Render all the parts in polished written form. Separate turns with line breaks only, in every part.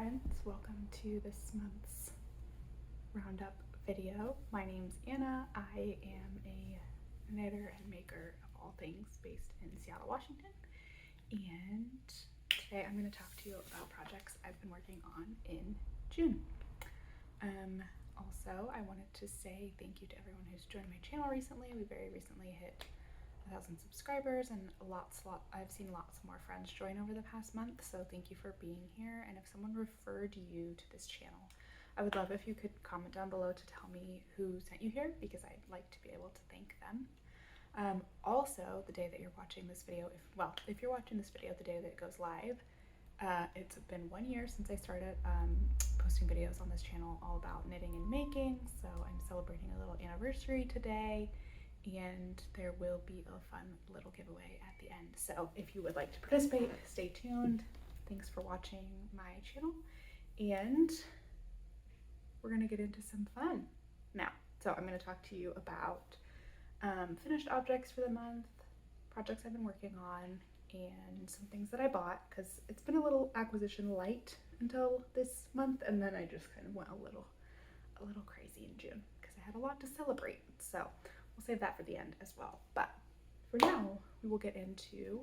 friends, welcome to this month's roundup video. My name's Anna. I am a knitter and maker of all things based in Seattle, Washington. And today I'm going to talk to you about projects I've been working on in June. Also, I wanted to say thank you to everyone who's joined my channel recently. We very recently hit 1,000 subscribers, and I've seen lots more friends join over the past month, so thank you for being here. And if someone referred you to this channel, I would love if you could comment down below to tell me who sent you here, because I'd like to be able to thank them. Also, the day that you're watching this video, if you're watching this video the day that it goes live, it's been 1 year since I started posting videos on this channel all about knitting and making, so I'm celebrating a little anniversary today. And there will be a fun little giveaway at the end. So if you would like to participate, stay tuned. Thanks for watching my channel. And we're gonna get into some fun now. So I'm gonna talk to you about finished objects for the month, projects I've been working on, and some things that I bought, because it's been a little acquisition light until this month, and then I just kind of went a little crazy in June because I had a lot to celebrate. So we'll save that for the end as well. But for now, we will get into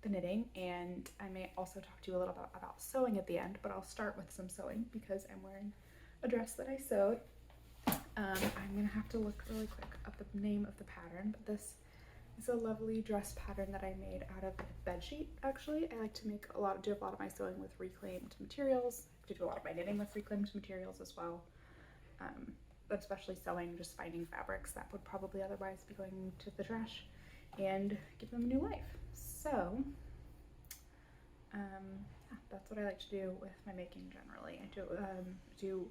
the knitting, and I may also talk to you a little bit about sewing at the end, but I'll start with some sewing because I'm wearing a dress that I sewed. I'm gonna have to look really quick up the name of the pattern, but this is a lovely dress pattern that I made out of a bed sheet. Actually, I like to do a lot of my sewing with reclaimed materials. I do a lot of my knitting with reclaimed materials as well. But especially sewing, just finding fabrics that would probably otherwise be going to the trash and give them a new life. So yeah, that's what I like to do with my making generally. I do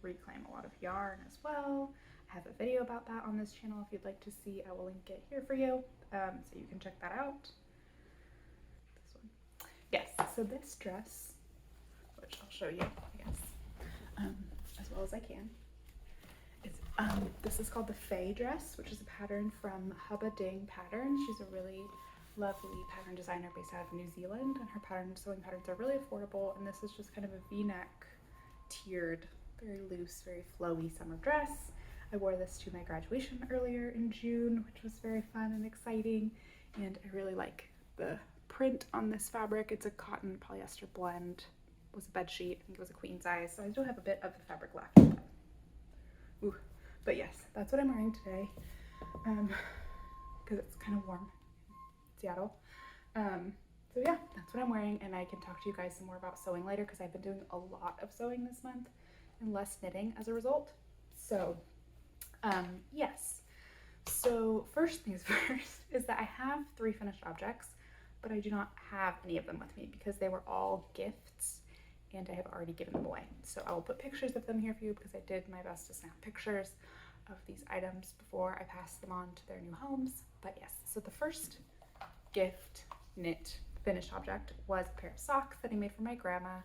reclaim a lot of yarn as well. I have a video about that on this channel if you'd like to see. I will link it here for you, so you can check that out. This one. Yes, so this dress, which I'll show you, I guess, as well as I can. This is called the Faye dress, which is a pattern from Hubba Ding Patterns. She's a really lovely pattern designer based out of New Zealand, and her sewing patterns are really affordable. And this is just kind of a V-neck, tiered, very loose, very flowy summer dress. I wore this to my graduation earlier in June, which was very fun and exciting. And I really like the print on this fabric. It's a cotton polyester blend. It was a bed sheet. I think it was a queen size, so I still have a bit of the fabric left. Ooh. But yes, that's what I'm wearing today, because it's kind of warm in Seattle. So yeah, that's what I'm wearing, and I can talk to you guys some more about sewing later, because I've been doing a lot of sewing this month and less knitting as a result. So yes, so first things first is that I have 3 finished objects, but I do not have any of them with me because they were all gifts and I have already given them away. So I will put pictures of them here for you because I did my best to snap pictures of these items before I pass them on to their new homes. But yes, so the first gift knit finished object was a pair of socks that I made for my grandma.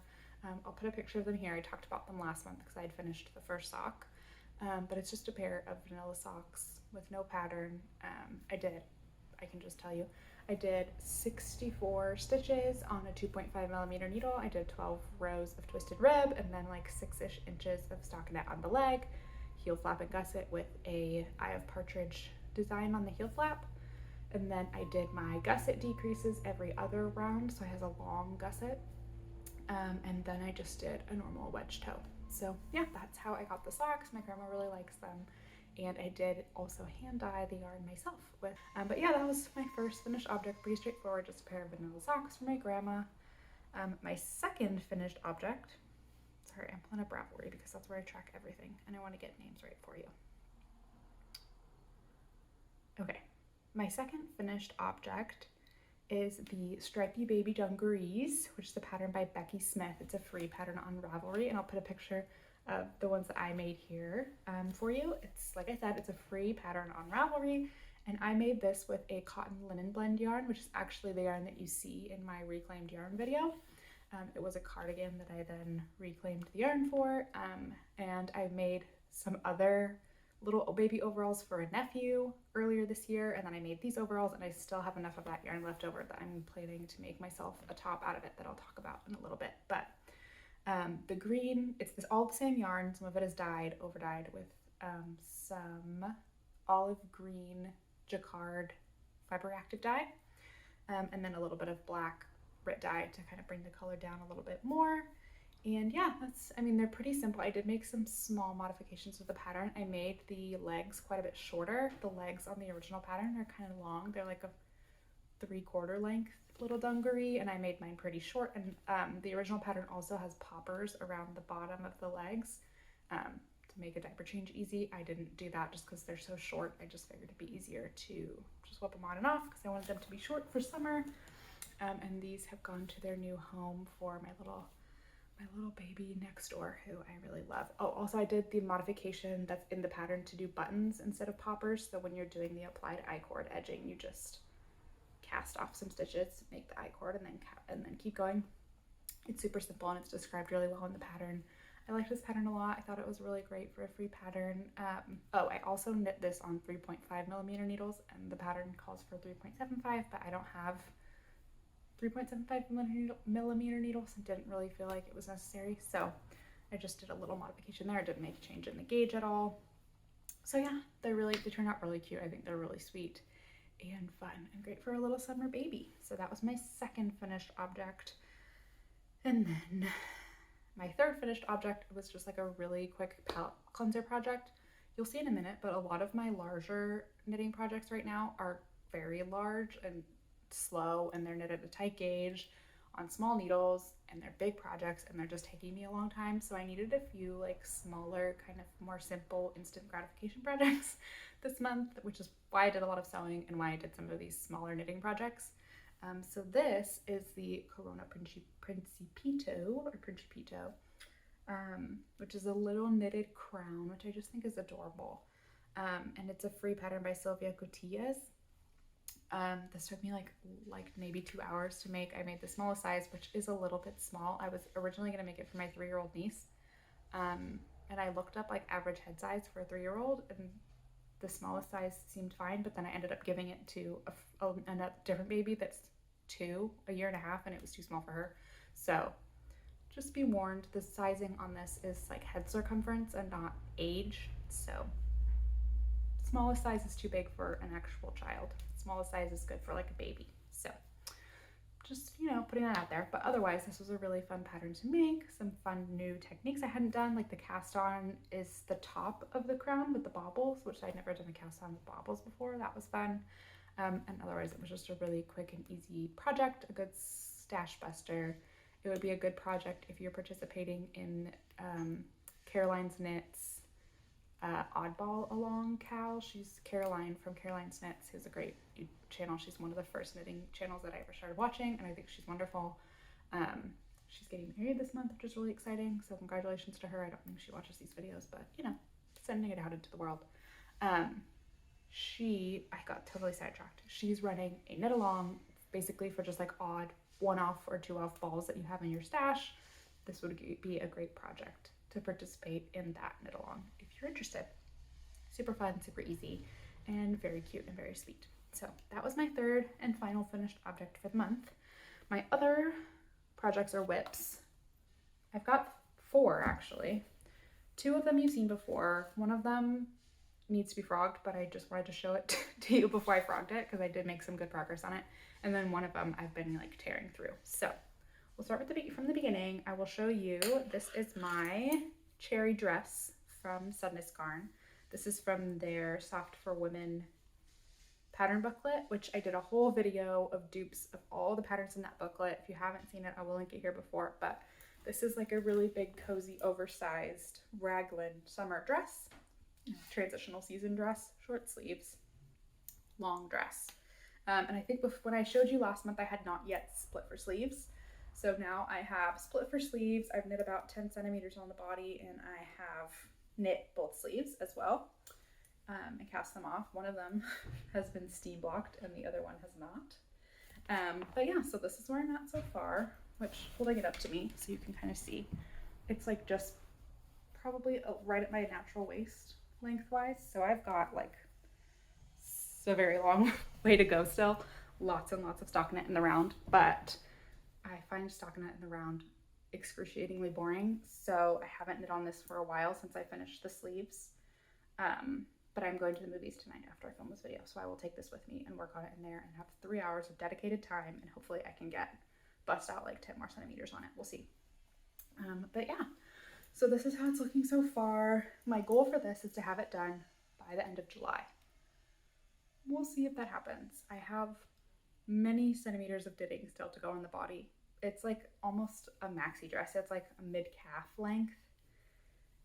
I'll put a picture of them here. I talked about them last month because I had finished the first sock. But it's just a pair of vanilla socks with no pattern. I can just tell you, I did 64 stitches on a 2.5mm needle. I did 12 rows of twisted rib and then like 6-ish inches of stockinette on the leg, heel flap and gusset with a eye of partridge design on the heel flap. And then I did my gusset decreases every other round, so it has a long gusset. And then I just did a normal wedge toe. So yeah, that's how I got the socks. My grandma really likes them. And I did also hand dye the yarn myself with, but yeah, that was my first finished object, pretty straightforward, just a pair of vanilla socks for my grandma. My second finished object, sorry, I'm pulling up Ravelry because that's where I track everything and I want to get names right for you. Okay, my second finished object is the Stripey Baby Dungarees, which is a pattern by Becky Smith. It's a free pattern on Ravelry, and I'll put a picture of the ones that I made here for you. It's, like I said, it's a free pattern on Ravelry, and I made this with a cotton linen blend yarn, which is actually the yarn that you see in my reclaimed yarn video. It was a cardigan that I then reclaimed the yarn for, and I made some other little baby overalls for a nephew earlier this year, and then I made these overalls, and I still have enough of that yarn left over that I'm planning to make myself a top out of it that I'll talk about in a little bit. But The green, it's all the same yarn. Some of it is dyed, over dyed with some olive green jacquard fiber active dye, and then a little bit of black Rit dye to kind of bring the color down a little bit more. And yeah, they're pretty simple. I did make some small modifications with the pattern. I made the legs quite a bit shorter. The legs on the original pattern are kind of long. They're like a 3/4 length little dungaree, and I made mine pretty short. And the original pattern also has poppers around the bottom of the legs to make a diaper change easy. I didn't do that just because they're so short. I just figured it'd be easier to just whip them on and off because I wanted them to be short for summer. And these have gone to their new home for my little baby next door, who I really love. Oh, also I did the modification that's in the pattern to do buttons instead of poppers. So when you're doing the applied I-cord edging, you just cast off some stitches, make the I-cord, and then keep going. It's super simple and it's described really well in the pattern. I liked this pattern a lot. I thought it was really great for a free pattern. Oh, I also knit this on 3.5mm needles, and the pattern calls for 3.75, but I don't have 3.75mm needles and didn't really feel like it was necessary, so I just did a little modification there. I didn't make a change in the gauge at all. So yeah, they turn out really cute. I think they're really sweet and fun and great for a little summer baby. So that was my second finished object. And then my third finished object was just like a really quick palette cleanser project. You'll see in a minute, but a lot of my larger knitting projects right now are very large and slow, and they're knit at a tight gauge on small needles, and they're big projects, and they're just taking me a long time. So I needed a few like smaller, kind of more simple instant gratification projects this month, which is why I did a lot of sewing and why I did some of these smaller knitting projects. So this is the Corona Principito, which is a little knitted crown, which I just think is adorable. And it's a free pattern by Sylvia Cotillas. This took me like maybe 2 hours to make. I made the smallest size, which is a little bit small. I was originally going to make it for my 3-year-old niece. And I looked up like average head size for a 3-year-old, and the smallest size seemed fine, but then I ended up giving it to a different baby that's 2, a year and a half, and it was too small for her. So just be warned, the sizing on this is like head circumference and not age. So smallest size is too big for an actual child. Smallest size is good for like a baby. So just, putting that out there. But otherwise, this was a really fun pattern to make. Some fun new techniques I hadn't done, like the cast on is the top of the crown with the baubles, which I'd never done a cast on with baubles before. That was fun. And otherwise, it was just a really quick and easy project, a good stash buster. It would be a good project if you're participating in Caroline's Knits Oddball Along Cal. She's Caroline from Caroline's Knits, who's a great channel. She's one of the first knitting channels that I ever started watching, and I think she's wonderful. She's getting married this month, which is really exciting, so congratulations to her. I don't think she watches these videos, but sending it out into the world. I got totally sidetracked. She's running a knit along basically for just like odd 1-off or 2-off balls that you have in your stash. This would be a great project to participate in that knit along if you're interested. Super fun, super easy, and very cute and very sweet. So that was my third and final finished object for the month. My other projects are whips. I've got 4 actually. 2 of them you've seen before. One of them needs to be frogged, but I just wanted to show it to you before I frogged it because I did make some good progress on it. And then one of them I've been like tearing through. So we'll start with from the beginning. I will show you, this is my cherry dress from Sudness Garn. This is from their Soft for Women pattern booklet, which I did a whole video of dupes of all the patterns in that booklet. If you haven't seen it, I will link it here before, but this is like a really big, cozy, oversized raglan summer dress, transitional season dress, short sleeves, long dress. And I think when I showed you last month, I had not yet split for sleeves. So now I have split for sleeves. I've knit about 10 centimeters on the body, and I have knit both sleeves as well, and cast them off. One of them has been steam blocked and the other one has not. But yeah, so this is where I'm at so far, which, holding it up to me so you can kind of see, it's like just probably right at my natural waist lengthwise. So I've got like a very long way to go still. Lots and lots of stockinette in the round, but I find stockinette in the round excruciatingly boring. So I haven't knit on this for a while since I finished the sleeves. But I'm going to the movies tonight after I film this video. So I will take this with me and work on it in there and have 3 hours of dedicated time. And hopefully I can bust out like 10 more centimeters on it. We'll see. But yeah, so this is how it's looking so far. My goal for this is to have it done by the end of July. We'll see if that happens. I have many centimeters of knitting still to go on the body. It's like almost a maxi dress. It's like a mid-calf length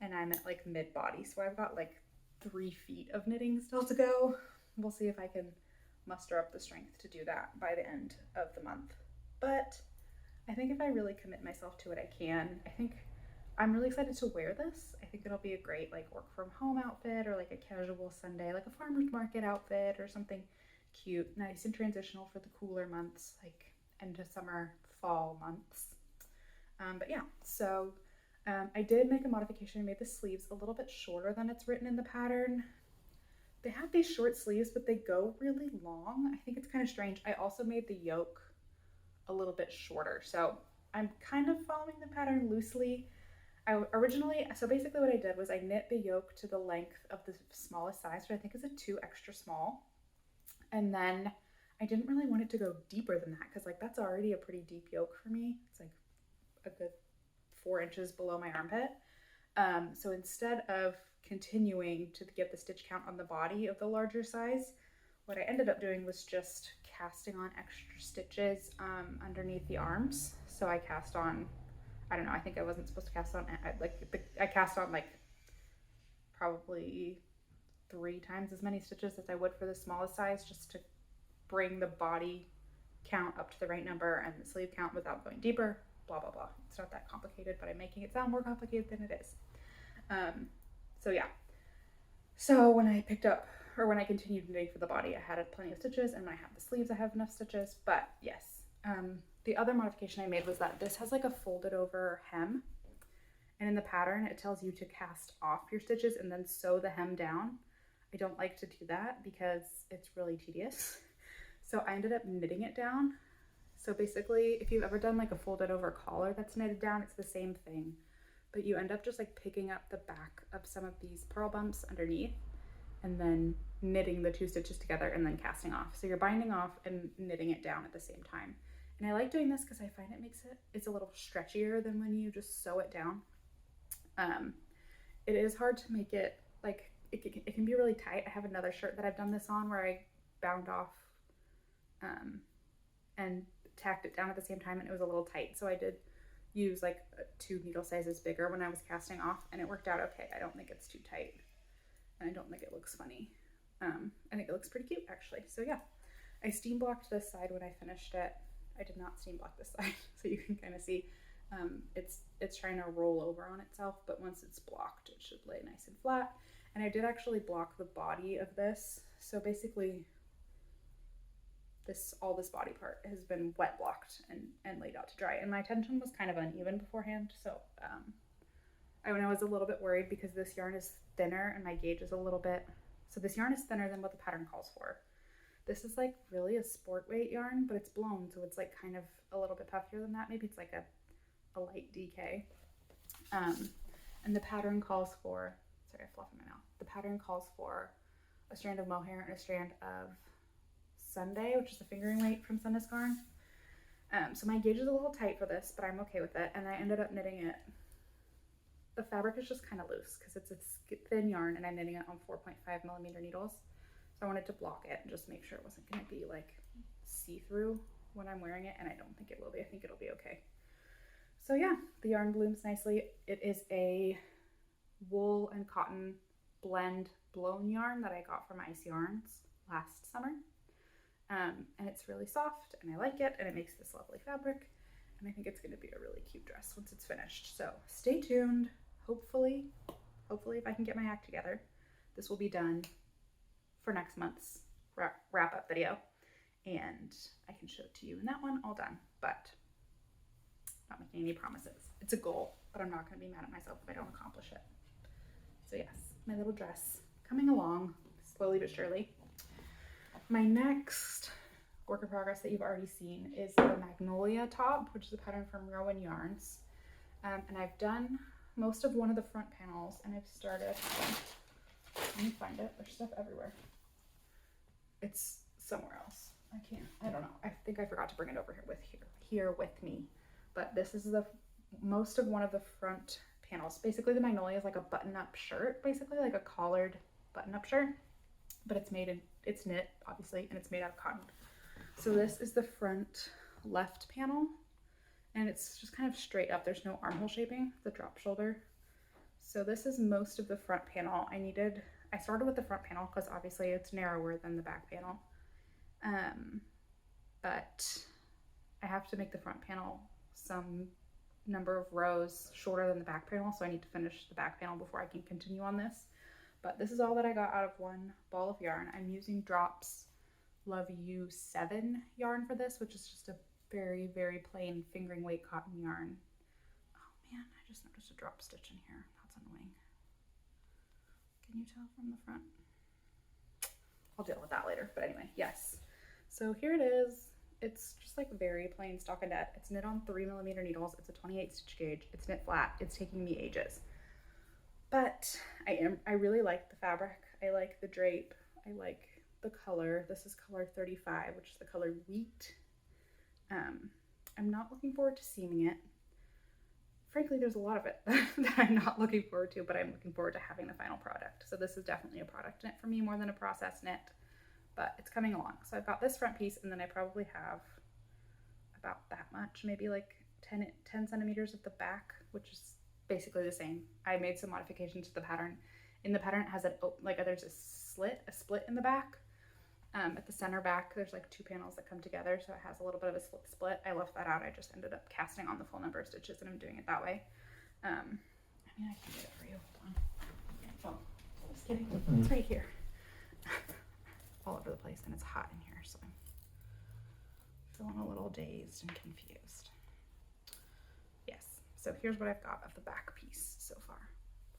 and I'm at like mid-body. So I've got like 3 feet of knitting still to go. We'll see if I can muster up the strength to do that by the end of the month. But I think if I really commit myself to it, I can. I think I'm really excited to wear this. I think it'll be a great like work from home outfit or like a casual Sunday, like a farmer's market outfit or something cute, nice and transitional for the cooler months, like end of summer, fall months. But yeah, so I did make a modification. I made the sleeves a little bit shorter than it's written in the pattern. They have these short sleeves, but they go really long. I think it's kind of strange. I also made the yoke a little bit shorter. So I'm kind of following the pattern loosely. So basically what I did was I knit the yoke to the length of the smallest size, which I think is a 2 extra small. And then I didn't really want it to go deeper than that because like that's already a pretty deep yoke for me. It's like a good 4 inches below my armpit. So instead of continuing to get the stitch count on the body of the larger size, what I ended up doing was just casting on extra stitches underneath the arms. So I cast on, I don't know, I think I wasn't supposed to cast on, I cast on like probably 3 times as many stitches as I would for the smallest size, just to bring the body count up to the right number and the sleeve count without going deeper, blah, blah, blah. It's not that complicated, but I'm making it sound more complicated than it is. So yeah. So when I continued knitting for the body, I had plenty of stitches, and when I have the sleeves, I have enough stitches. But yes, the other modification I made was that this has like a folded over hem, and in the pattern, it tells you to cast off your stitches and then sew the hem down. I don't like to do that because it's really tedious. So I ended up knitting it down. So basically, if you've ever done like a folded over collar that's knitted down, it's the same thing. But you end up just like picking up the back of some of these purl bumps underneath and then knitting the 2 stitches together and then casting off. So you're binding off and knitting it down at the same time. And I like doing this because I find it's a little stretchier than when you just sew it down. It is hard to make it, like, it can be really tight. I have another shirt that I've done this on where I bound off and tacked it down at the same time, and it was a little tight. So I did use like 2 needle sizes bigger when I was casting off, and it worked out okay. I don't think it's too tight, and I don't think it looks funny. I think it looks pretty cute actually. So yeah, I steam blocked this side when I finished it. I did not steam block this side, so you can kind of see it's trying to roll over on itself, but once it's blocked, it should lay nice and flat. And I did actually block the body of this. So basically all this body part has been wet blocked and laid out to dry. And my tension was kind of uneven beforehand. So I was a little bit worried because this yarn is thinner and my gauge is a little bit, so this yarn is thinner than what the pattern calls for. This is like really a sport weight yarn, but it's blown. So it's like kind of a little bit puffier than that. Maybe it's like a light DK. And the pattern calls for, sorry, I fluffed my mouth. The pattern calls for a strand of mohair and a strand of Sunday, which is the fingering weight from Sunday Scarn. So my gauge is a little tight for this, but I'm okay with it. And I ended up knitting it. The fabric is just kind of loose because it's a thin yarn and I'm knitting it on 4.5 millimeter needles. So I wanted to block it and just make sure it wasn't going to be like see-through when I'm wearing it, and I don't think it will be. I think it'll be okay. So yeah, the yarn blooms nicely. It is a wool and cotton blend blown yarn that I got from Ice Yarns last summer. And it's really soft and I like it, and it makes this lovely fabric, and I think it's going to be a really cute dress once it's finished. So stay tuned. Hopefully if I can get my act together, this will be done for next month's wrap up video, and I can show it to you in that one all done, but not making any promises. It's a goal, but I'm not going to be mad at myself if I don't accomplish it. So yes, my little dress coming along slowly but surely. My next work in progress that you've already seen is the Magnolia top, which is a pattern from Rowan Yarns. And I've done most of one of the front panels, and I've started, let me find it, there's stuff everywhere. It's somewhere else. I don't know. I think I forgot to bring it over here with me. But this is the most of one of the front panels. Basically the Magnolia is like a button-up shirt, basically like a collared button-up shirt, but it's knit obviously, and it's made out of cotton. So this is the front left panel, and it's just kind of straight up. There's no armhole shaping, the drop shoulder. So this is most of the front panel. I started with the front panel because obviously it's narrower than the back panel. But I have to make the front panel some number of rows shorter than the back panel, so I need to finish the back panel before I can continue on this. But this is all that I got out of one ball of yarn. I'm using Drops Love You 7 yarn for this, which is just a very, very plain fingering weight cotton yarn. Oh man, I just noticed a drop stitch in here. That's annoying. Can you tell from the front? I'll deal with that later, but anyway, yes. So here it is. It's just like very plain stockinette. It's knit on 3mm needles. It's a 28 stitch gauge. It's knit flat. It's taking me ages. But I really like the fabric. I like the drape. I like the color. This is color 35, which is the color wheat. I'm not looking forward to seaming it. Frankly, there's a lot of it that I'm not looking forward to, but I'm looking forward to having the final product. So this is definitely a product knit for me more than a process knit, but it's coming along. So I've got this front piece, and then I probably have about that much, maybe like 10 centimeters at the back, which is basically the same. I made some modifications to the pattern. In the pattern, it has there's a split in the back. At the center back, there's like 2 panels that come together, so it has a little bit of a split. I left that out. I just ended up casting on the full number of stitches, and I'm doing it that way. I mean, I can get it for you. Hold on. Oh, just kidding. It's right here. All over the place, and it's hot in here, so I'm feeling a little dazed and confused. Yes, so here's what I've got of the back piece so far.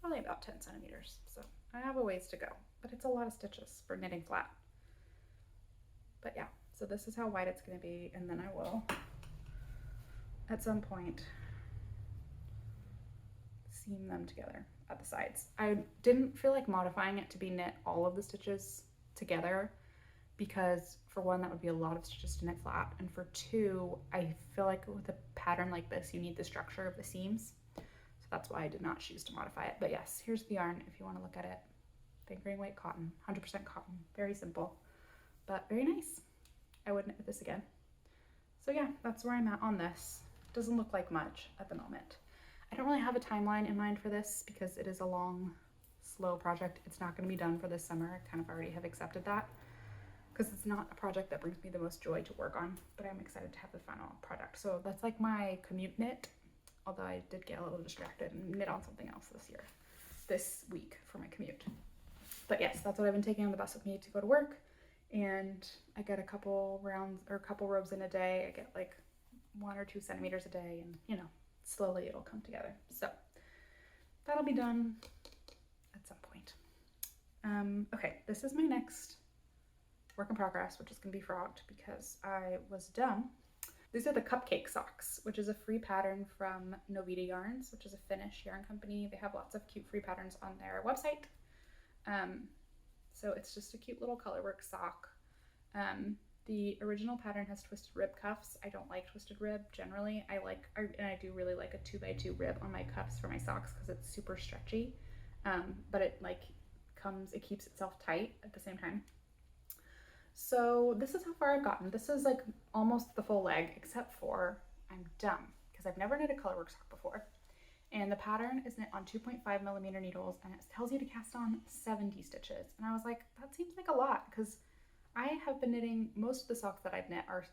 Probably about 10 centimeters, so I have a ways to go, but it's a lot of stitches for knitting flat. But yeah, so this is how wide it's going to be, and then I will, at some point, seam them together at the sides. I didn't feel like modifying it to be knit all of the stitches together, because for one, that would be a lot of stitches to knit flat, and for two, I feel like with a pattern like this, you need the structure of the seams. So that's why I did not choose to modify it. But yes, here's the yarn if you want to look at it. Fingering weight cotton, 100% cotton, very simple, but very nice. I would knit with this again. So yeah, that's where I'm at on this. Doesn't look like much at the moment. I don't really have a timeline in mind for this because it is a long, slow project. It's not going to be done for this summer. I kind of already have accepted that because it's not a project that brings me the most joy to work on, but I'm excited to have the final product. So that's like my commute knit, although I did get a little distracted and knit on something else this week for my commute. But yes, that's what I've been taking on the bus with me to go to work, and I get a couple rows in a day. I get like 1 or 2 centimeters a day, and you know, slowly it'll come together. So that'll be done at some point. Okay, this is my next work in progress, which is going to be frogged because I was done. These are the Cupcake Socks, which is a free pattern from Novita Yarns, which is a Finnish yarn company. They have lots of cute free patterns on their website. So it's just a cute little colorwork sock. The original pattern has twisted rib cuffs. I don't like twisted rib generally. I do really like a 2x2 rib on my cuffs for my socks because it's super stretchy. But it keeps itself tight at the same time. So this is how far I've gotten. This is like almost the full leg, except for I'm dumb because I've never knit a colorwork sock before. And the pattern is knit on 2.5mm needles, and it tells you to cast on 70 stitches. And I was like, that seems like a lot, because I have been knitting, most of the socks that I've knit are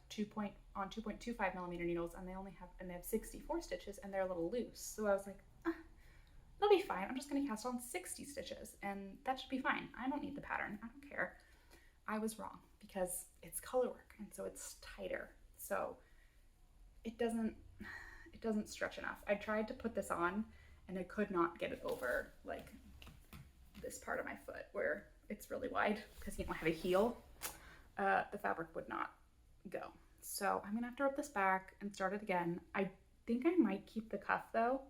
on 2.25mm needles, and they have 64 stitches, and they're a little loose. So I was like, that'll be fine. I'm just going to cast on 60 stitches, and that should be fine. I don't need the pattern. I don't care. I was wrong, because it's colorwork, and so it's tighter. So it doesn't stretch enough. I tried to put this on and I could not get it over like this part of my foot where it's really wide because you don't have a heel. The fabric would not go. So I'm gonna have to rip this back and start it again. I think I might keep the cuff though,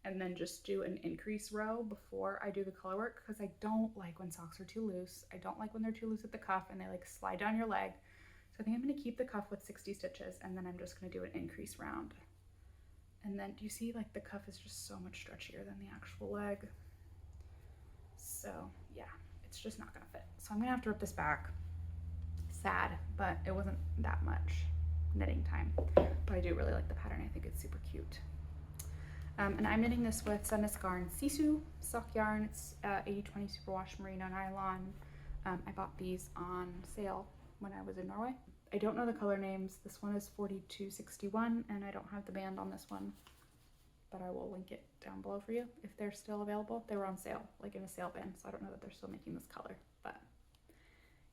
and then just do an increase row before I do the color work, because I don't like when socks are too loose. I don't like when they're too loose at the cuff and they like slide down your leg. So I think I'm going to keep the cuff with 60 stitches, and then I'm just going to do an increase round. And then do you see like the cuff is just so much stretchier than the actual leg? So yeah, it's just not going to fit. So I'm going to have to rip this back. Sad, but it wasn't that much knitting time. But I do really like the pattern. I think it's super cute. And I'm knitting this with Sunnis Garn Sisu sock yarn. It's 80/20 superwash merino nylon. I bought these on sale when I was in Norway. I don't know the color names. This one is 4261, and I don't have the band on this one, but I will link it down below for you if they're still available. They were on sale, like in a sale bin, so I don't know that they're still making this color, but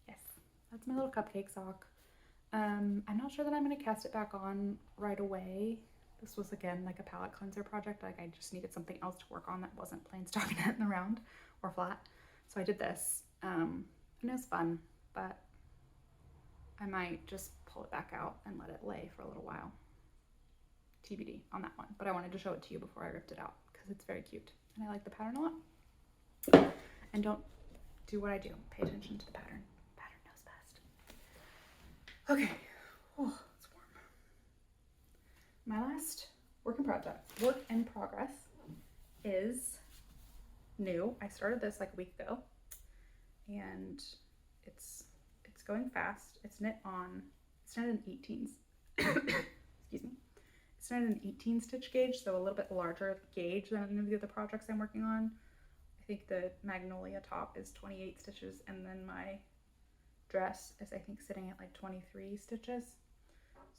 yes, that's my little cupcake sock. I'm not sure that I'm going to cast it back on right away. This was, again, like a palette cleanser project. Like, I just needed something else to work on that wasn't plain stockinette in the round or flat. So I did this, and it was fun, but I might just pull it back out and let it lay for a little while. TBD on that one, but I wanted to show it to you before I ripped it out because it's very cute and I like the pattern a lot. And don't do what I do. Pay attention to the pattern. Pattern knows best. Okay. Oh, it's warm. My last work in progress is new. I started this like a week ago, and it's going fast. It's knit an 18s. Excuse me. It's not an 18 stitch gauge, so a little bit larger gauge than any of the other projects I'm working on. I think the Magnolia top is 28 stitches, and then my dress is, I think, sitting at like 23 stitches.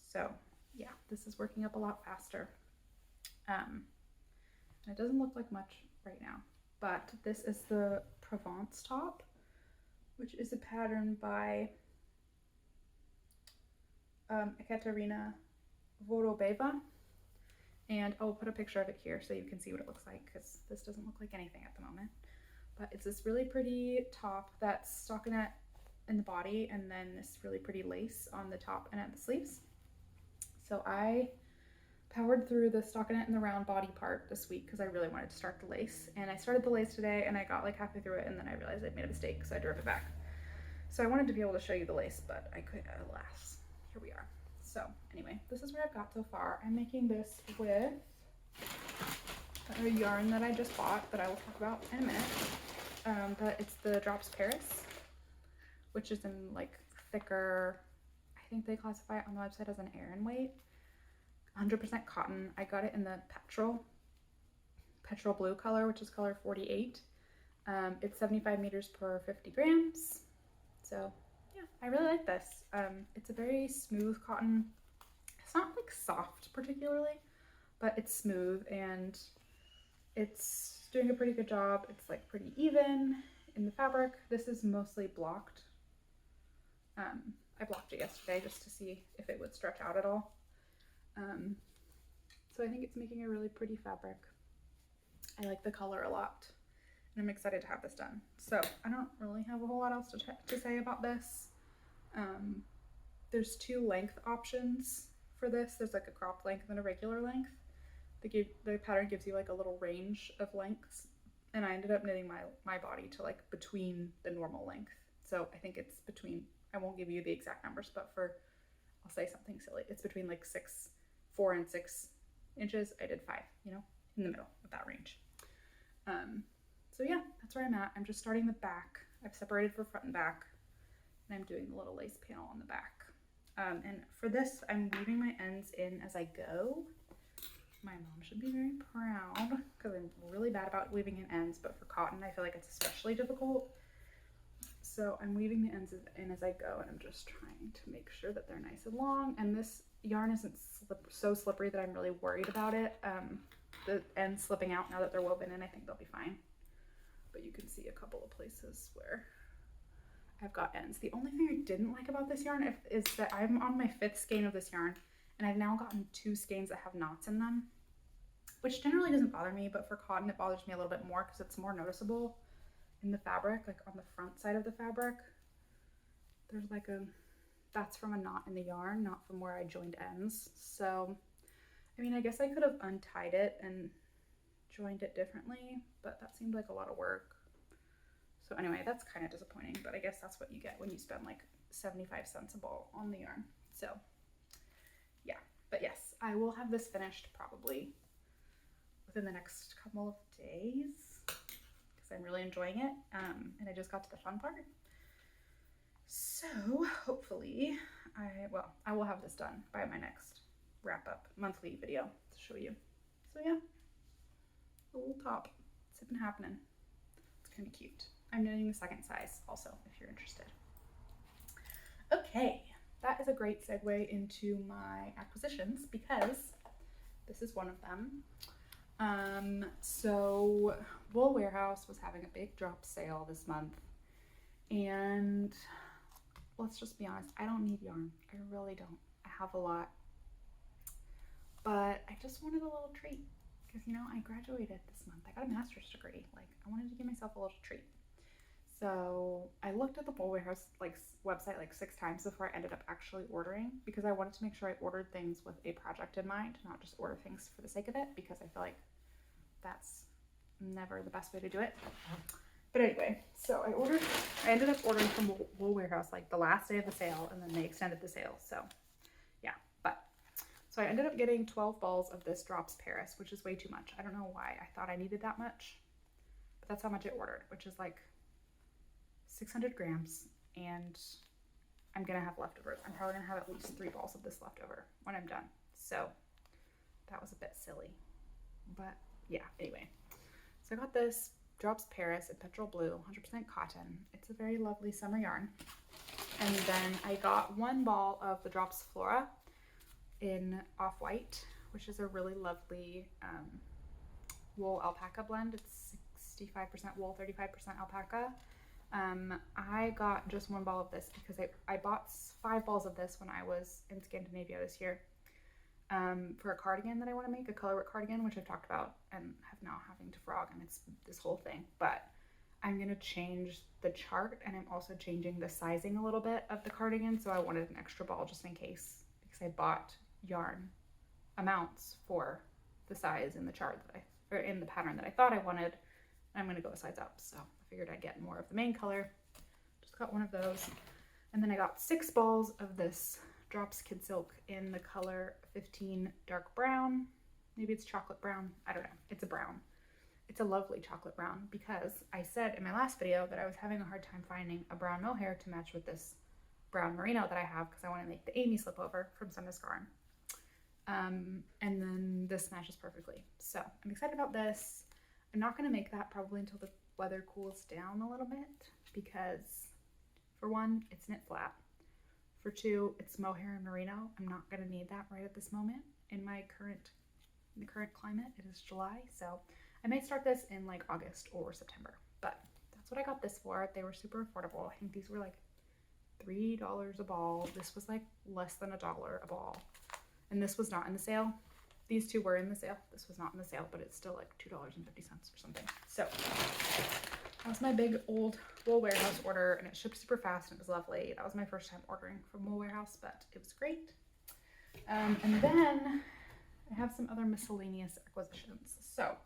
So yeah, this is working up a lot faster. And it doesn't look like much right now, but this is the Provence top, which is a pattern by Ekaterina Vorobeva. And I'll put a picture of it here so you can see what it looks like, because this doesn't look like anything at the moment. But it's this really pretty top that's stockinette in the body, and then this really pretty lace on the top and at the sleeves. So I powered through the stockinette and the round body part this week because I really wanted to start the lace. And I started the lace today, and I got like halfway through it, and then I realized I'd made a mistake, so I drove it back. So I wanted to be able to show you the lace, but I couldn't, alas. Here we are. So anyway, this is where I've got so far. I'm making this with a yarn that I just bought that I will talk about in a minute. But it's the Drops Paris, which is in like thicker, I think they classify it on the website as an Aran weight, 100% cotton. I got it in the petrol blue color, which is color 48. It's 75 meters per 50 grams. So yeah, I really like this. It's a very smooth cotton. It's not like soft particularly, but it's smooth and it's doing a pretty good job. It's like pretty even in the fabric. This is mostly blocked. I blocked it yesterday just to see if it would stretch out at all. So I think it's making a really pretty fabric. I like the color a lot, and I'm excited to have this done. So I don't really have a whole lot else to say about this. There's two length options for this. There's like a cropped length and a regular length. The pattern gives you like a little range of lengths, and I ended up knitting my body to like between the normal length. So I think it's between, I won't give you the exact numbers, but I'll say something silly. It's between like 4 and 6 inches. I did 5, in the middle of that range. So yeah, that's where I'm at. I'm just starting the back. I've separated for front and back, and I'm doing the little lace panel on the back. And for this, I'm weaving my ends in as I go. My mom should be very proud because I'm really bad about weaving in ends, but for cotton, I feel like it's especially difficult. So I'm weaving the ends in as I go, and I'm just trying to make sure that they're nice and long. And this yarn isn't so slippery that I'm really worried about it. The ends slipping out now that they're woven in, I think they'll be fine. But you can see a couple of places where I've got ends. The only thing I didn't like about this yarn is that I'm on my 5th skein of this yarn, and I've now gotten 2 skeins that have knots in them, which generally doesn't bother me, but for cotton it bothers me a little bit more because it's more noticeable in the fabric, like on the front side of the fabric. There's like that's from a knot in the yarn, not from where I joined ends. So, I mean, I guess I could have untied it and joined it differently, but that seemed like a lot of work. So anyway, that's kind of disappointing, but I guess that's what you get when you spend like 75 cents a ball on the yarn. So yeah, but yes, I will have this finished probably within the next couple of days because I'm really enjoying it. And I just got to the fun part. So hopefully I will have this done by my next wrap up monthly video to show you. So yeah, a little top. It's been happening. It's gonna be cute. I'm knitting the second size also if you're interested. Okay, that is a great segue into my acquisitions because this is one of them. So Wool Warehouse was having a big drop sale this month, and let's just be honest, I don't need yarn. I really don't. I have a lot, but I just wanted a little treat because, you know, I graduated this month. I got a master's degree. Like, I wanted to give myself a little treat. So I looked at the Wool Warehouse website like 6 times before I ended up actually ordering, because I wanted to make sure I ordered things with a project in mind, not just order things for the sake of it, because I feel like that's never the best way to do it. But anyway, so I ended up ordering from Wool Warehouse like the last day of the sale, and then they extended the sale. So yeah, so I ended up getting 12 balls of this Drops Paris, which is way too much. I don't know why I thought I needed that much, but that's how much I ordered, which is like 600 grams, and I'm gonna have leftovers. I'm probably gonna have at least 3 balls of this left over when I'm done. So that was a bit silly, but yeah, anyway. So I got this Drops Paris in petrol blue, 100% cotton. It's a very lovely summer yarn. And then I got 1 ball of the Drops Flora in off-white, which is a really lovely wool alpaca blend. It's 65% wool, 35% alpaca. I got just 1 ball of this because I bought 5 balls of this when I was in Scandinavia this year for a cardigan that I want to make, a colorwork cardigan, which I've talked about and have now having to frog, and it's this whole thing. But I'm going to change the chart, and I'm also changing the sizing a little bit of the cardigan, so I wanted an extra ball just in case, because I bought yarn amounts for the size in the chart or in the pattern that I thought I wanted. I'm going to go a size up, so I figured I'd get more of the main color. Just got 1 of those. And then I got 6 balls of this Drops Kid Silk in the color 15 dark brown. Maybe it's chocolate brown. I don't know. It's a brown. It's a lovely chocolate brown, because I said in my last video that I was having a hard time finding a brown mohair to match with this brown merino that I have, because I want to make the Amy slip over from Sunday's Garn. And then this matches perfectly. So I'm excited about this. I'm not going to make that probably until the weather cools down a little bit, because for 1, it's knit flat. For 2, it's mohair and merino. I'm not going to need that right at this moment in the current climate. It is July, so I may start this in like August or September, but that's what I got this for. They were super affordable. I think these were like $3 a ball. This was like less than $1 a ball, and this was not in the sale. These 2 were in the sale. This was not in the sale, but it's still like $2.50 or something. So that was my big old Wool Warehouse order, and it shipped super fast, and it was lovely. That was my first time ordering from Wool Warehouse, but it was great. And then I have some other miscellaneous acquisitions. So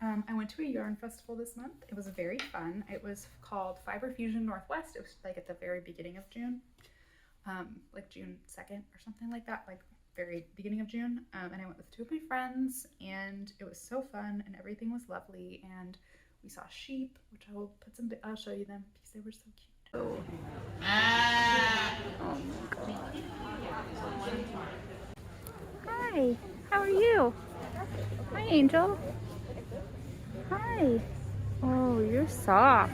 I went to a yarn festival this month. It was very fun. It was called Fiber Fusion Northwest. It was like at the very beginning of June, like June 2nd or something like that, like very beginning of June. And I went with 2 of my friends, and it was so fun, and everything was lovely. And we saw sheep, which I'll show you them because they were so cute. Oh. Hi, how are you? Hi, Angel. Hi. Oh, you're soft.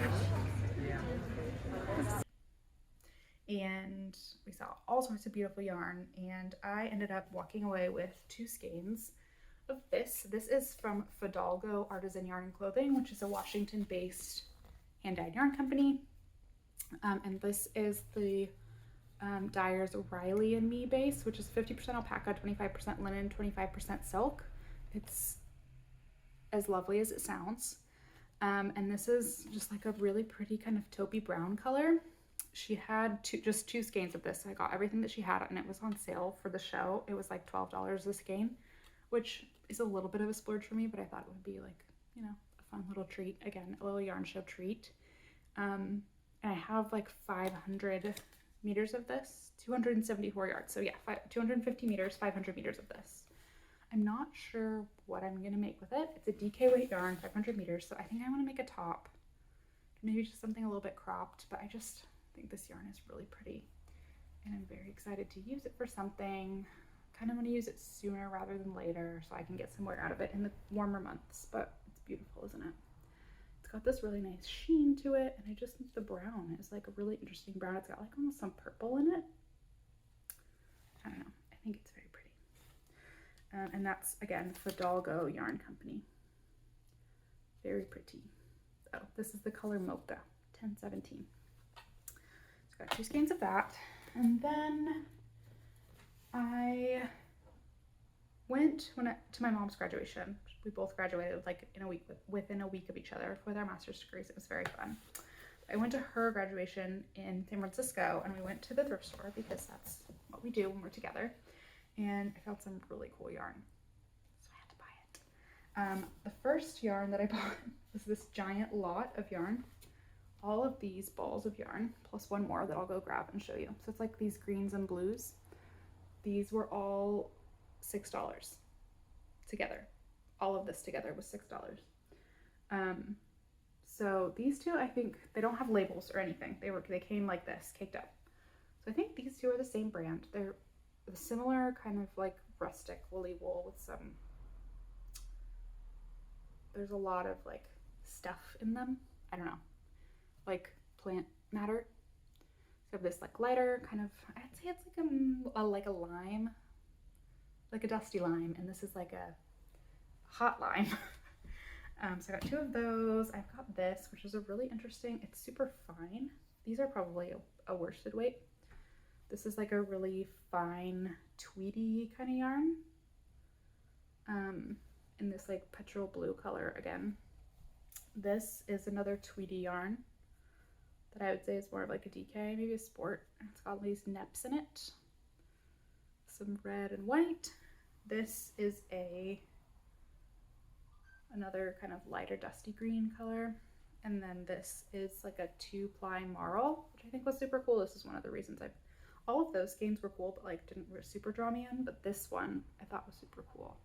And we saw all sorts of beautiful yarn, and I ended up walking away with 2 skeins of this. This is from Fidalgo Artisan Yarn and Clothing, which is a Washington-based hand-dyed yarn company. And this is the dyer's Riley and Me base, which is 50% alpaca, 25% linen, 25% silk. It's as lovely as it sounds. And this is just like a really pretty kind of taupey brown color. She had just 2 skeins of this. So I got everything that she had, and it was on sale for the show. It was like $12 a skein, which is a little bit of a splurge for me, but I thought it would be like, you know, a fun little treat. Again, a little yarn show treat. And I have like 500 meters of this, 274 yards. So yeah, 250 meters, 500 meters of this. I'm not sure what I'm gonna make with it. It's a DK weight yarn, 500 meters. So I think I wanna make a top, maybe just something a little bit cropped, but I just think this yarn is really pretty. And I'm very excited to use it for something. Kind of want to use it sooner rather than later so I can get some wear out of it in the warmer months, but it's beautiful, isn't it? It's got this really nice sheen to it, and I just think the brown is like a really interesting brown. It's got like almost some purple in it. I don't know. I think it's very pretty. And that's, again, Fidalgo Yarn Company. Very pretty. Oh, this is the color Mocha, 1017. So got 2 skeins of that. And then I went to my mom's graduation. We both graduated like in a week, within a week of each other with our master's degrees. It was very fun. I went to her graduation in San Francisco, and we went to the thrift store because that's what we do when we're together. And I found some really cool yarn, so I had to buy it. The first yarn that I bought was this giant lot of yarn. All of these balls of yarn, plus one more that I'll go grab and show you. So it's like these greens and blues. These were all $6 together. All of this together was $6. So these two, I think, they don't have labels or anything. They came like this, caked up. So I think these two are the same brand. They're a similar kind of like rustic woolly wool with some, there's a lot of like stuff in them. I don't know, like plant matter. So I have this like lighter kind of, I'd say it's like a lime, like a dusty lime, and this is like a hot lime. So I got 2 of those. I've got this, which is a really interesting, it's super fine. These are probably a worsted weight. This is like a really fine tweedy kind of yarn. In this like petrol blue color again. This is another tweedy yarn that I would say is more of like a DK, maybe a sport. It's got these neps in it. Some red and white. This is another kind of lighter dusty green color. And then this is like a 2-ply marl, which I think was super cool. This is one of the reasons all of those skeins were cool, but like didn't super draw me in. But this one I thought was super cool.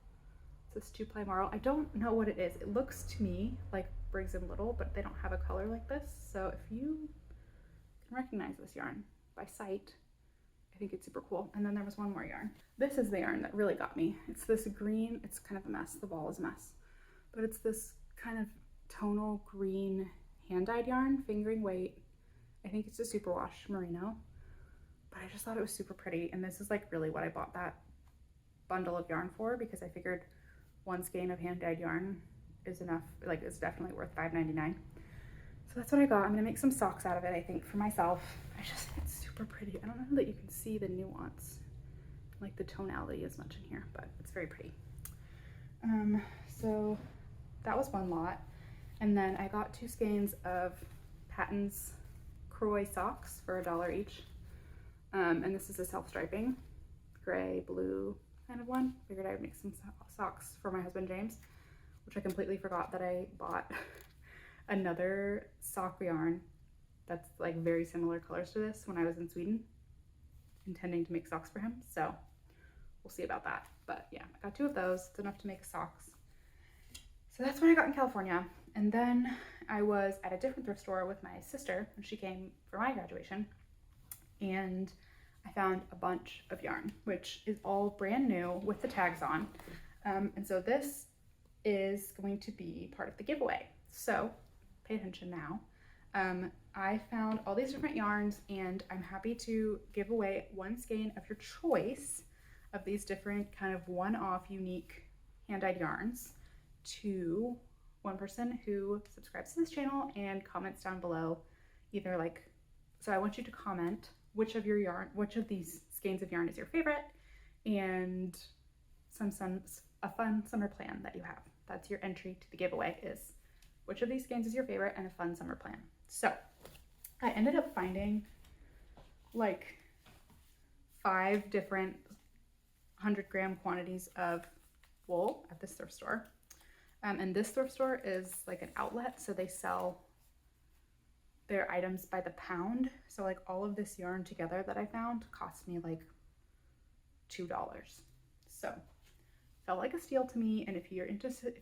It's this 2-ply marl. I don't know what it is. It looks to me like Briggs and Little, but they don't have a color like this. So if you can recognize this yarn by sight, I think it's super cool. And then there was one more yarn. This is the yarn that really got me. It's this green, it's kind of a mess. The ball is a mess, but it's this kind of tonal green hand-dyed yarn, fingering weight. I think it's a superwash merino, but I just thought it was super pretty. And this is like really what I bought that bundle of yarn for, because I figured 1 skein of hand-dyed yarn is enough, like it's definitely worth $5.99. So that's what I got. I'm gonna make some socks out of it, I think, for myself. It's super pretty. I don't know that you can see the nuance, like the tonality as much in here, but it's very pretty. So that was one lot. And then I got 2 skeins of Patton's Croy socks for $1 each. And this is a self-striping, gray, blue kind of one. Figured I would make some socks for my husband, James, which I completely forgot that I bought another sock yarn that's like very similar colors to this when I was in Sweden, intending to make socks for him. So we'll see about that. But yeah, I got 2 of those. It's enough to make socks. So that's what I got in California. And then I was at a different thrift store with my sister when she came for my graduation. And I found a bunch of yarn, which is all brand new with the tags on. And so this is going to be part of the giveaway. So pay attention now. I found all these different yarns, and I'm happy to give away 1 skein of your choice of these different kind of one-off unique hand-dyed yarns to one person who subscribes to this channel and comments down below. Either like, so I want you to comment which of these skeins of yarn is your favorite, and a fun summer plan that you have. That's your entry to the giveaway, is which of these skeins is your favorite and a fun summer plan. So I ended up finding like 5 different 100-gram quantities of wool at this thrift store. And this thrift store is like an outlet, so they sell their items by the pound. So like all of this yarn together that I found cost me like $2. So felt like a steal to me. And if you're interested,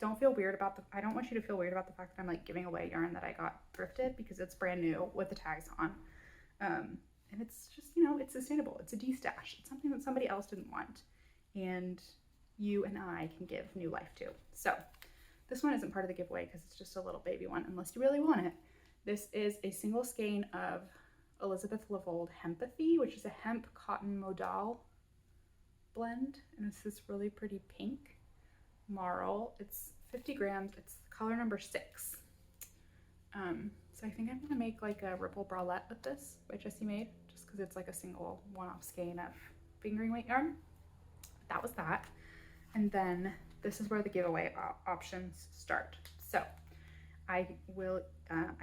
don't feel weird about I don't want you to feel weird about the fact that I'm like giving away yarn that I got thrifted, because it's brand new with the tags on. And it's just, you know, it's sustainable. It's a de-stash. It's something that somebody else didn't want, and you and I can give new life to. So this one isn't part of the giveaway because it's just a little baby one, unless you really want it. This is a single skein of Elizabeth Lavold Hempathy, which is a hemp cotton modal blend, and it's this really pretty pink marl. It's 50 grams. It's color number 6. So I think I'm gonna make like a ripple bralette with this by Jessie Made, just because it's like a single one-off skein of fingering weight yarn. That was that. And then this is where the giveaway options start. So I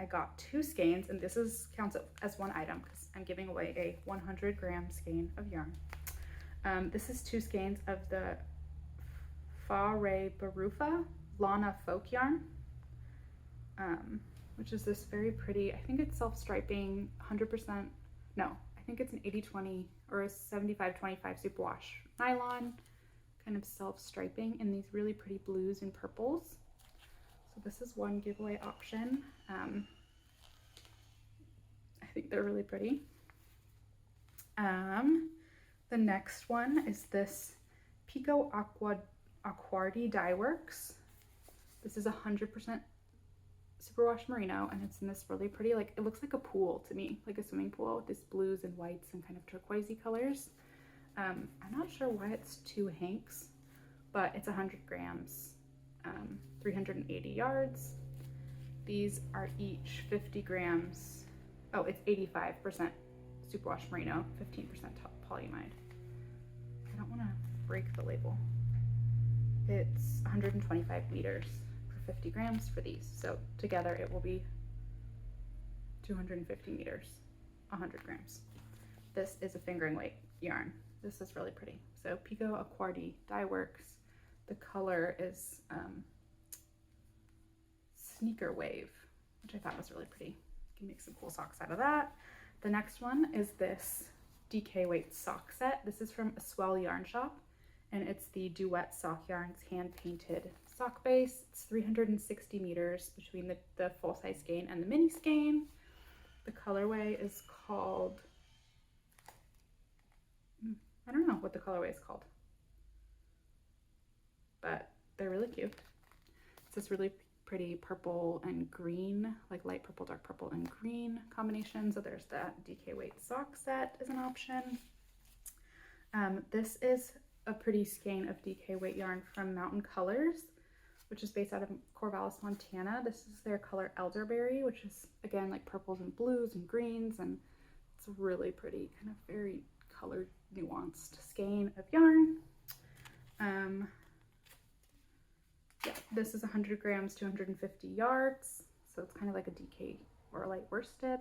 got 2 skeins, and this counts as one item because I'm giving away a 100-gram skein of yarn. This is 2 skeins of the Fa Barufa Lana Folk yarn, which is this very pretty, I think it's self-striping, 100%, no, I think it's an 80-20 or a 75-25 superwash nylon, kind of self-striping in these really pretty blues and purples. So this is one giveaway option. I think they're really pretty. The next one is this Pico Acquardi Dye Works. This is 100% superwash merino, and it's in this really pretty, like, it looks like a pool to me, like a swimming pool with these blues and whites and kind of turquoisey colors. I'm not sure why it's 2 hanks, but it's 100 grams, 380 yards. These are each 50 grams. Oh, it's 85% superwash merino, 15% polyamide. I don't want to break the label. It's 125 meters for 50 grams for these. So together it will be 250 meters, 100 grams. This is a fingering weight yarn. This is really pretty. So Pico Acquardi Dye Works. The color is Sneaker Wave, which I thought was really pretty. You can make some cool socks out of that. The next one is this DK weight sock set. This is from a Swell Yarn Shop, and it's the Duet Sock Yarns hand painted sock base. It's 360 meters between the full size skein and the mini skein. The colorway is called, I don't know what the colorway is called, but they're really cute. It's this really pretty purple and green, like light purple, dark purple and green combination. So there's that DK weight sock set as an option. This is a pretty skein of DK weight yarn from Mountain Colors, which is based out of Corvallis, Montana. This is their color Elderberry, which is again like purples and blues and greens, and it's a really pretty kind of very colored nuanced skein of yarn. Yeah, this is 100 grams, 250 yards. So it's kind of like a DK or a light worsted.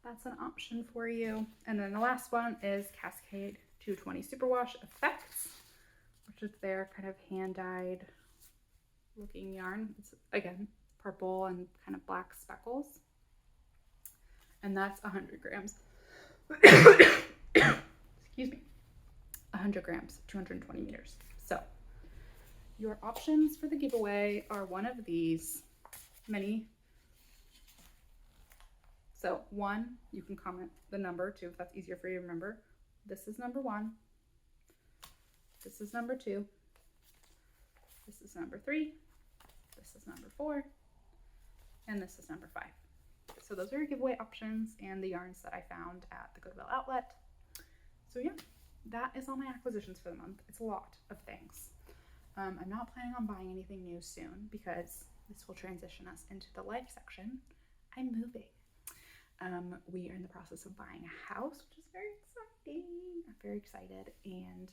That's an option for you. And then the last one is Cascade 220 Superwash Effects, which is their kind of hand-dyed looking yarn. It's again purple and kind of black speckles. And that's 100 grams. Excuse me. 100 grams, 220 meters. So your options for the giveaway are one of these many. So 1, you can comment the number 2 if that's easier for you to remember. This is number 1. This is number 2. This is number 3. This is number 4. And this is number 5. So those are your giveaway options and the yarns that I found at the Goodwill outlet. So yeah, that is all my acquisitions for the month. It's a lot of things. I'm not planning on buying anything new soon because this will transition us into the life section. I'm moving. We are in the process of buying a house, which is very exciting. I'm very excited, and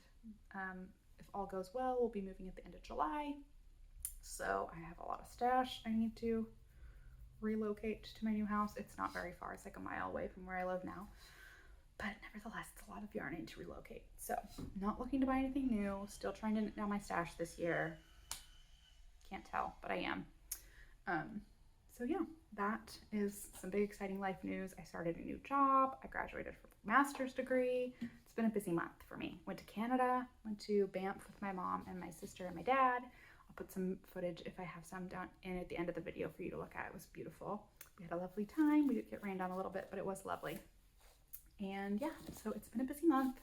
if all goes well, we'll be moving at the end of July. So I have a lot of stash I need to relocate to my new house. It's not very far. It's like a mile away from where I live now. but nevertheless, it's a lot of yarn. I need to relocate. So not looking to buy anything new, still trying to knit down my stash this year. Can't tell, but I am. So yeah, that is some big exciting life news. I started a new job. I graduated from a master's degree. It's been a busy month for me. Went to Canada, went to Banff with my mom and my sister and my dad. I'll put some footage if I have some down in at the end of the video for you to look at. It was beautiful. We had a lovely time. We did get rained on a little bit, but it was lovely. And yeah, so it's been a busy month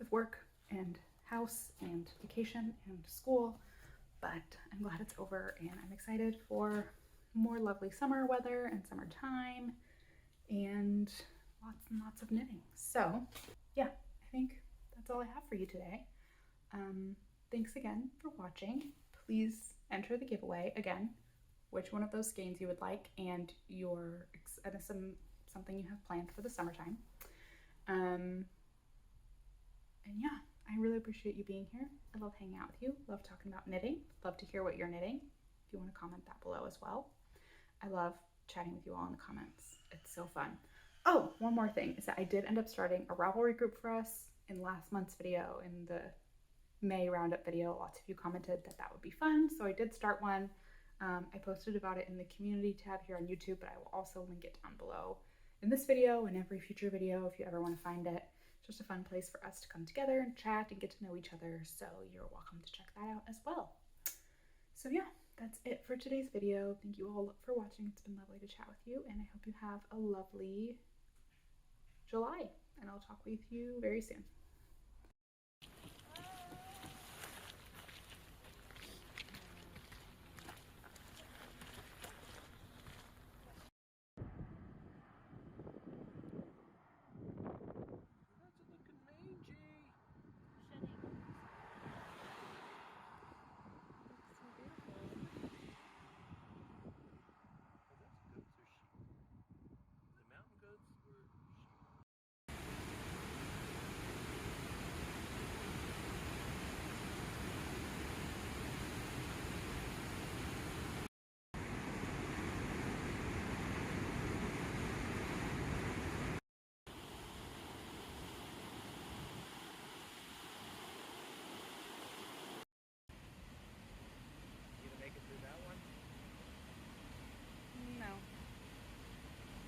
with work and house and vacation and school, but I'm glad it's over and I'm excited for more lovely summer weather and summertime and lots of knitting. So yeah, I think that's all I have for you today. Thanks again for watching. Please enter the giveaway again, which one of those skeins you would like and something you have planned for the summertime. And yeah, I really appreciate you being here. I love hanging out with you, love talking about knitting, love to hear what you're knitting. If you want to comment that below as well. I love chatting with you all in the comments. It's so fun. Oh, one more thing is that I did end up starting a Ravelry group for us in last month's video, in the May roundup video. Lots of you commented that that would be fun, so I did start one. I posted about it in the community tab here on YouTube, but I will also link it down below in this video and every future video if you ever want to find it. It's just a fun place for us to come together and chat and get to know each other, so you're welcome to check that out as well. So yeah, that's it for today's video. Thank you all for watching. It's been lovely to chat with you, and I hope you have a lovely July, and I'll talk with you very soon.